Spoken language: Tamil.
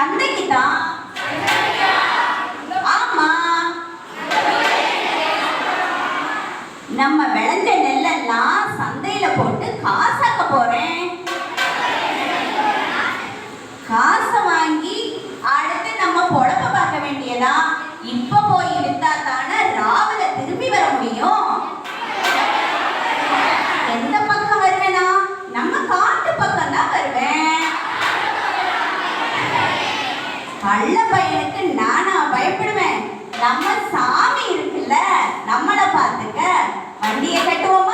சந்தைக்கு தான். ஆமா, நம்ம விளைஞ்ச நெல்லெல்லாம் சந்தையில போட்டு காசாக்க போறேன். காசை வாங்கி அடுத்து நம்ம பொழப்ப பார்க்க வேண்டியதா. இப்ப போய் வித்தா தானே ராவில திரும்பி வர முடியும். எந்த பக்கம் வருவேனா? நம்ம காட்டு பக்கம் தான் வருவேன். கள்ள பையனுக்கு நானா பயப்படுவேன்? நம்ம சாமி இருக்குல்ல, நம்மளை பார்த்துக்க. வண்டியை கட்டுவோமா?